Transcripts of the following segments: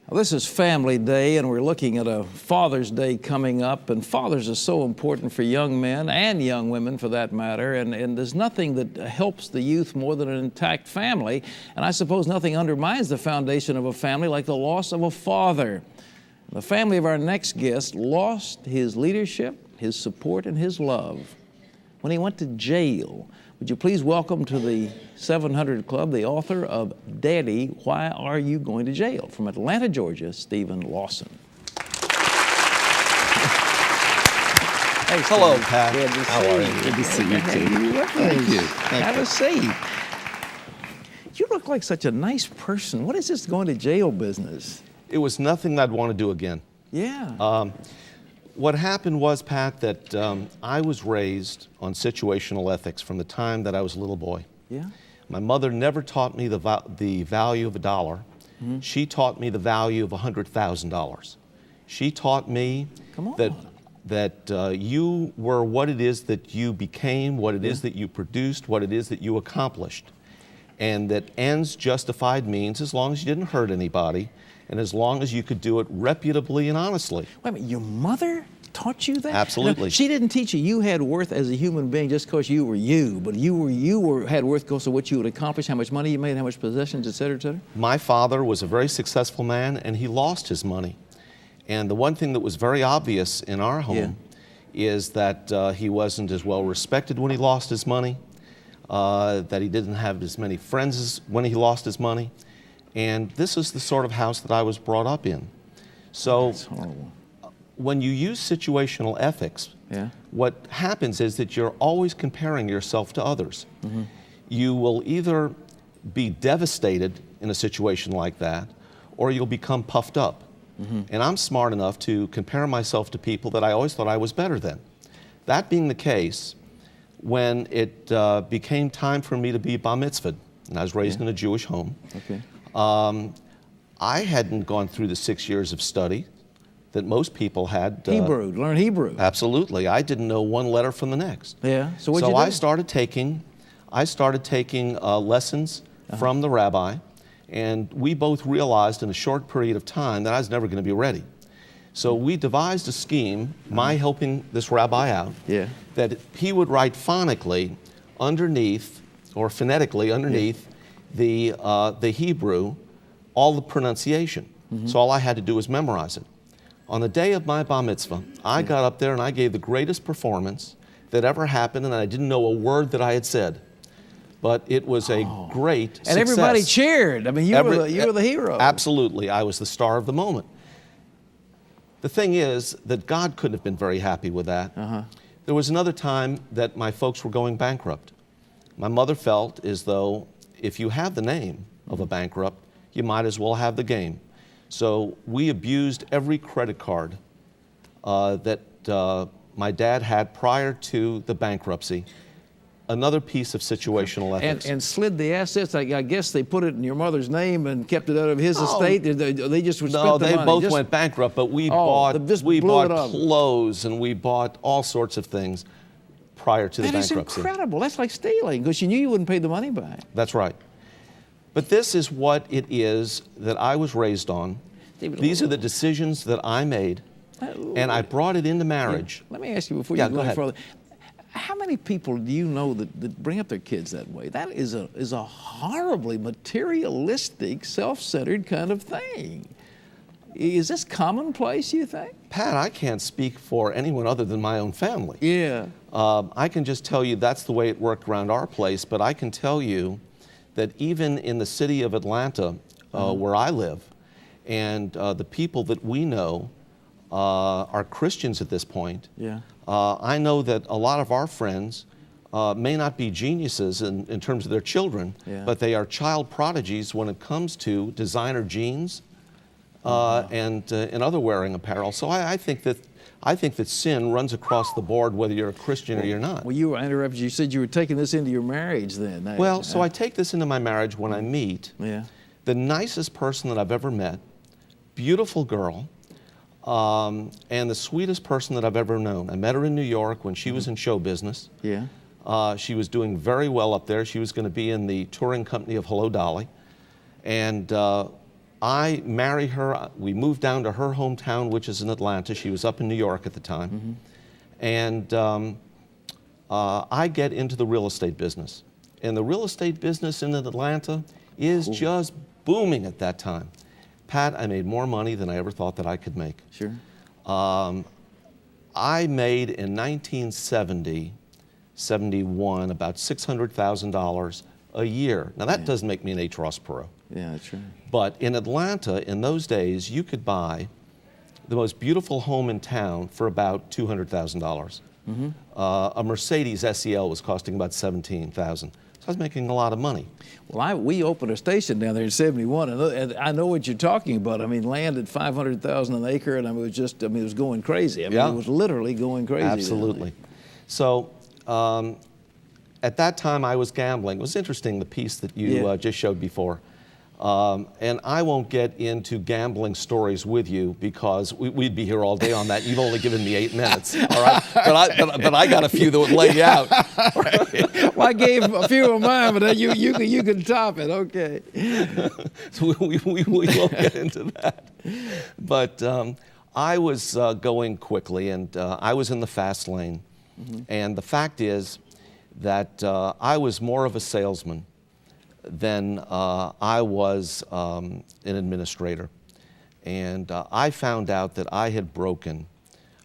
Well, this is Family Day, and we're looking at a Father's Day coming up, and fathers are so important for young men and young women for that matter, and there's nothing that helps the youth more than an intact family, and I suppose nothing undermines the foundation of a family like the loss of a father. The family of our next guest lost his leadership, his support, and his love when he went to jail. Would you please welcome to the 700 Club the author of Daddy, Why Are You Going to Jail? From Atlanta, Georgia, Stephen Lawson. Hey, hello, Pat. Good to How see are you. you? Good to see you, too. Thank you. Have you. a seat. You look like such a nice person. What is this going to jail business? It was nothing I'd want to do again. Yeah. What happened was, Pat, that I was raised on situational ethics from the time that I was a little boy. Yeah. My mother never taught me the value of a dollar. Mm-hmm. She taught me the value of $100,000. She taught me that you were what it is that you became, what it is that you produced, what it is that you accomplished, and that ends justified means as long as you didn't hurt anybody, and as long as you could do it reputably and honestly. Wait a minute, your mother taught you that? Absolutely. No, she didn't teach you had worth as a human being just because you were you, but you had worth because of what you would accomplish, how much money you made, how much possessions, et cetera, et cetera? My father was a very successful man, and he lost his money. And the one thing that was very obvious in our home is that he wasn't as well respected when he lost his money, that he didn't have as many friends as when he lost his money. And this is the sort of house that I was brought up in. So That's horrible. When you use situational ethics, what happens is that you're always comparing yourself to others. Mm-hmm. You will either be devastated in a situation like that, or you'll become puffed up. Mm-hmm. And I'm smart enough to compare myself to people that I always thought I was better than. That being the case, when it became time for me to be bar mitzvahed, and I was raised in a Jewish home, I hadn't gone through the 6 years of study that most people had. Learn Hebrew. Absolutely. I didn't know one letter from the next. Yeah. So what'd you do? I started taking lessons from the rabbi, and we both realized in a short period of time that I was never going to be ready. So we devised a scheme, my helping this rabbi out, that he would write phonically underneath, or phonetically underneath, the Hebrew, all the pronunciation. Mm-hmm. So all I had to do was memorize it. On the day of my bar mitzvah, I got up there and I gave the greatest performance that ever happened, and I didn't know a word that I had said. But it was a great success. And everybody cheered. I mean, you were the hero. Absolutely. I was the star of the moment. The thing is that God couldn't have been very happy with that. There was another time that my folks were going bankrupt. My mother felt as though if you have the name of a bankrupt, you might as well have the game. So we abused every credit card that my dad had prior to the bankruptcy. Another piece of situational ethics. And slid the assets. I guess they put it in your mother's name and kept it out of his estate. They just spent the money. No, they both went bankrupt, but we bought clothes and we bought all sorts of things prior to the bankruptcy. That is incredible. That's like stealing, because you knew you wouldn't pay the money back. That's right. But this is what it is that I was raised on. These are the decisions that I made, and I brought it into marriage. Let me ask you before you go any further. How many people do you know that bring up their kids that way? That is a horribly materialistic, self-centered kind of thing. Is this commonplace, you think? Pat, I can't speak for anyone other than my own family. Yeah. I can just tell you that's the way it worked around our place, but I can tell you that even in the city of Atlanta, where I live, and the people that we know are Christians at this point, I know that a lot of our friends may not be geniuses in terms of their children, but they are child prodigies when it comes to designer jeans and other wearing apparel. So I think that sin runs across the board whether you're a Christian or you're not. Well, I interrupted you. You said you were taking this into your marriage then. Well, so I take this into my marriage when I meet the nicest person that I've ever met, beautiful girl, and the sweetest person that I've ever known. I met her in New York when she was in show business. She was doing very well up there. She was going to be in the touring company of Hello Dolly. And I marry her. We moved down to her hometown, which is in Atlanta. She was up in New York at the time. And I get into the real estate business. And the real estate business in Atlanta is just booming at that time. Pat, I made more money than I ever thought that I could make. Sure. I made in 1970, 71, about $600,000 a year. Now that doesn't make me an H. Ross Perot. Yeah, that's right. But in Atlanta, in those days, you could buy the most beautiful home in town for about $200,000. A Mercedes SEL was costing about $17,000. So I was making a lot of money. Well, we opened a station down there in '71, and I know what you're talking about. I mean, land at $500,000 an acre, and it was going crazy. I mean, it was literally going crazy. Absolutely. So at that time, I was gambling. It was interesting, the piece that you just showed before. And I won't get into gambling stories with you because we'd be here all day on that. You've only given me 8 minutes, all right? But I got a few that would lay you out. Well, I gave a few of mine, but then you can top it, okay. So we won't get into that. But I was going quickly, and I was in the fast lane. And the fact is that I was more of a salesman than I was an administrator. And I found out that I had broken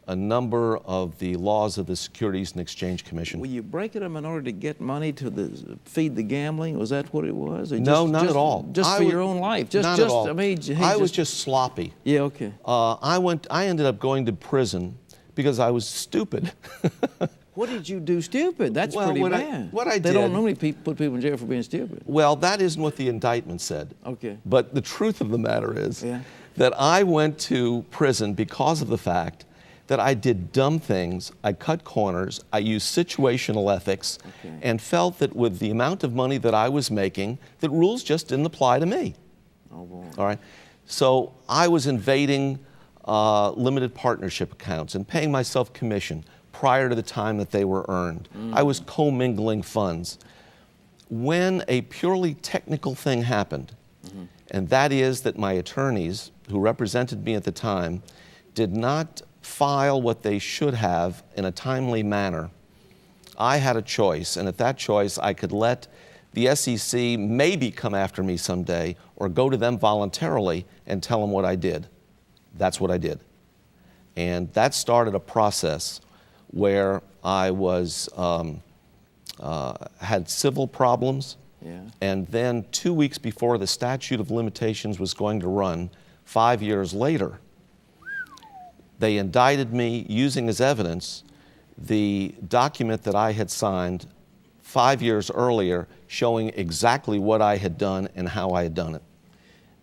a number of the laws of the Securities and Exchange Commission. Were you breaking them in order to get money to feed the gambling? Was that what it was? Or No, not at all. Just for your own life? Not at all. I mean, I was just sloppy. Yeah, okay. I ended up going to prison because I was stupid. What did you do stupid? That's Well, pretty bad. what I They did- don't normally put people in jail for being stupid. Well, that isn't what the indictment said. Okay. But the truth of the matter is Yeah. that I went to prison because of the fact that I did dumb things, I cut corners, I used situational ethics, and felt that with the amount of money that I was making, that rules just didn't apply to me. Oh, boy. All right? So I was invading limited partnership accounts and paying myself commission prior to the time that they were earned. I was commingling funds. When a purely technical thing happened, and that is that my attorneys, who represented me at the time, did not file what they should have in a timely manner, I had a choice, and at that choice I could let the SEC maybe come after me someday or go to them voluntarily and tell them what I did. That's what I did. And that started a process where I was had civil problems, and then 2 weeks before the statute of limitations was going to run, 5 years later, they indicted me using as evidence the document that I had signed 5 years earlier showing exactly what I had done and how I had done it.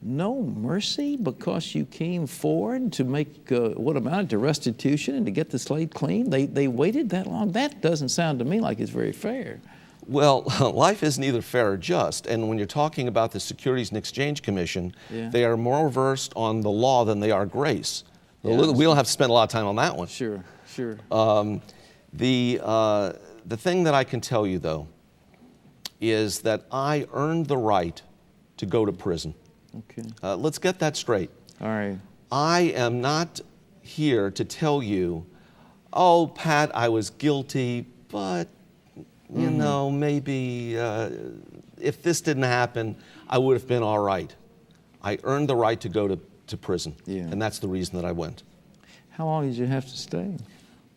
No mercy because you came forward to make what amounted to restitution and to get the slate clean? They waited that long? That doesn't sound to me like it's very fair. Well, life isn't either fair or just, and when you're talking about the Securities and Exchange Commission, they are more versed on the law than they are grace. We don't have to spend a lot of time on that one. Sure, sure. The thing that I can tell you, though, is that I earned the right to go to prison. Okay. Let's get that straight. All right. I am not here to tell you, oh, Pat, I was guilty, but, you know, maybe if this didn't happen, I would have been all right. I earned the right to go to prison, and that's the reason that I went. How long did you have to stay?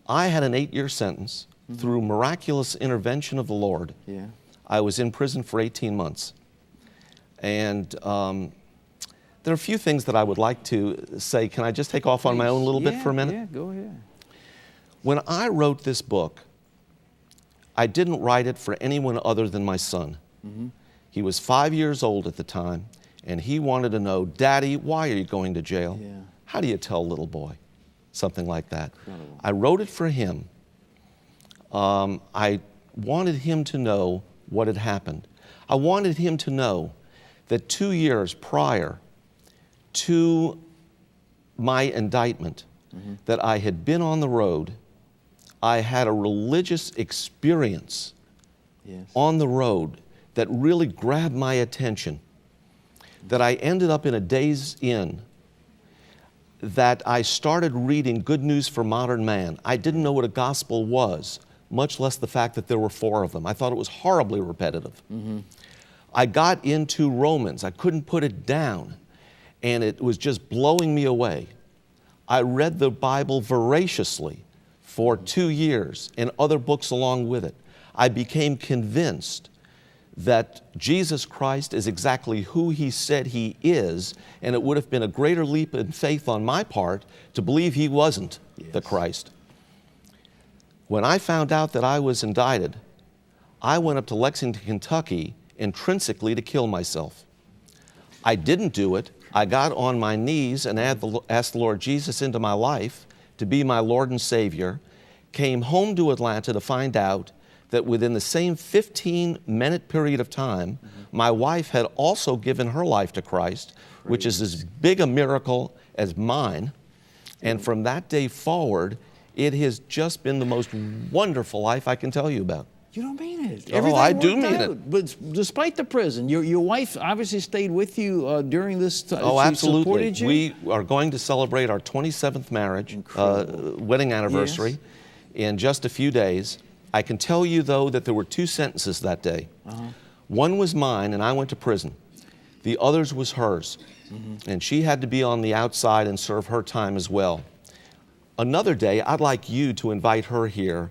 I had an 8-year sentence. Through miraculous intervention of the Lord, I was in prison for 18 months. And there are a few things that I would like to say. Can I just take off on my own little bit for a minute? Yeah, go ahead. When I wrote this book, I didn't write it for anyone other than my son. He was 5 years old at the time, and he wanted to know, Daddy, why are you going to jail? How do you tell a little boy? Something like that. Incredible. I wrote it for him. I wanted him to know what had happened. I wanted him to know that 2 years prior to my indictment, that I had been on the road, I had a religious experience on the road that really grabbed my attention. that I ended up in a Days Inn, that I started reading Good News for Modern Man. I didn't know what a gospel was, much less the fact that there were 4 of them. I thought it was horribly repetitive. I got into Romans. I couldn't put it down, and it was just blowing me away. I read the Bible voraciously for 2 years and other books along with it. I became convinced that Jesus Christ is exactly who He said He is, and it would have been a greater leap in faith on my part to believe He wasn't the Christ. When I found out that I was indicted, I went up to Lexington, Kentucky, intrinsically to kill myself. I didn't do it. I got on my knees and asked the Lord Jesus into my life to be my Lord and Savior, came home to Atlanta to find out that within the same 15-minute period of time, my wife had also given her life to Christ, which is as big a miracle as mine. And from that day forward, it has just been the most wonderful life I can tell you about. You don't mean it. Oh, I do worked mean out. it. But despite the prison, your wife obviously stayed with you during this time. Oh, She absolutely. supported you? We are going to celebrate our 27th marriage, wedding anniversary, in just a few days. I can tell you, though, that there were 2 sentences that day. One was mine, and I went to prison. The other's was hers, and she had to be on the outside and serve her time as well. Another day, I'd like you to invite her here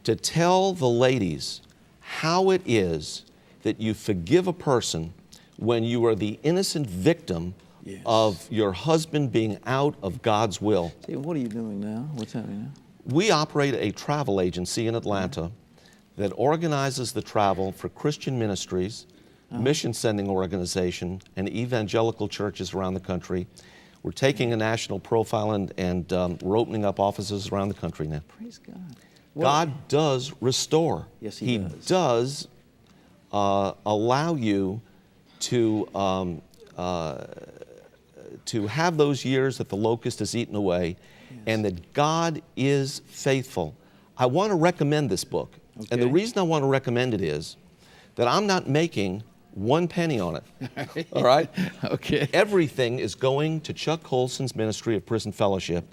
to tell the ladies how it is that you forgive a person when you are the innocent victim of your husband being out of God's will. Hey, what are you doing now? What's happening now? We operate a travel agency in Atlanta that organizes the travel for Christian ministries, mission sending organization, and evangelical churches around the country. We're taking a national profile and we're opening up offices around the country now. Praise God. God does restore. Yes, He does. He does allow you to have those years that the locust has eaten away, and that God is faithful. I want to recommend this book. And the reason I want to recommend it is that I'm not making 1 penny on it. All right? Okay. Everything is going to Chuck Colson's Ministry of Prison Fellowship.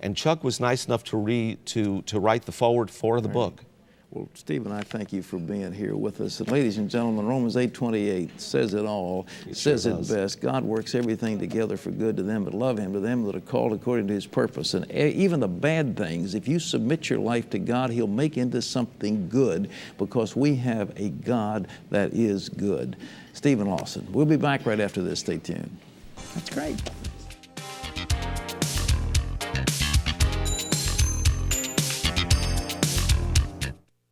And Chuck was nice enough to write the foreword for the book. Well, Stephen, I thank you for being here with us. And ladies and gentlemen, Romans 8:28 says it all. It says it best. God works everything together for good to them that love Him, to them that are called according to His purpose. And even the bad things, if you submit your life to God, He'll make into something good, because we have a God that is good. Stephen Lawson. We'll be back right after this. Stay tuned. That's great.